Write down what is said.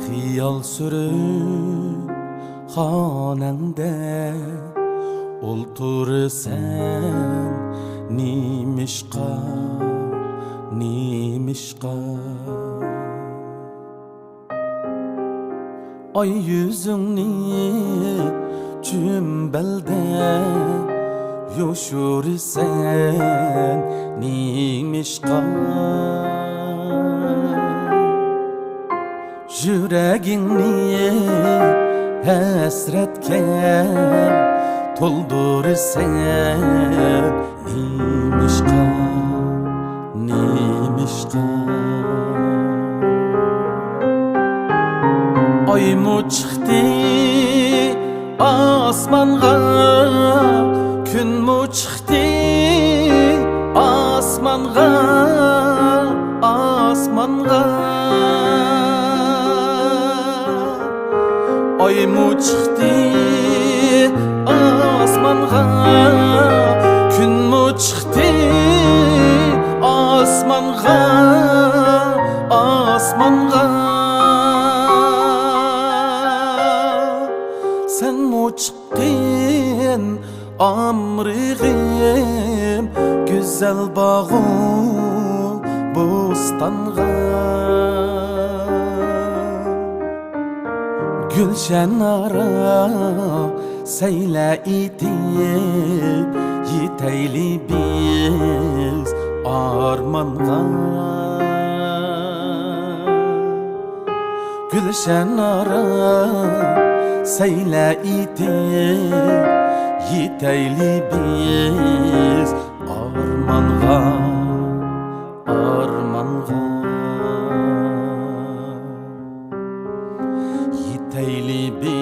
Xiyal sürüp xonangda o'ltirsan nimishqa Ay yüzünni cümbelde yoşursan nimishqa Yüreğini hasretke toldursan nimishqa Ay mu çıktı asmanga Gün mu çıktı asmanga Ay mu çıktı asmanga Gün mu çıktı asmanga Sen mu çıktın amrığım Güzel bağım bostanğa Gülşen ara seyle itip Yiteyli biz armanğa Gülşen ara seyle itip Yiteyli biz armanğa Yiteyli biz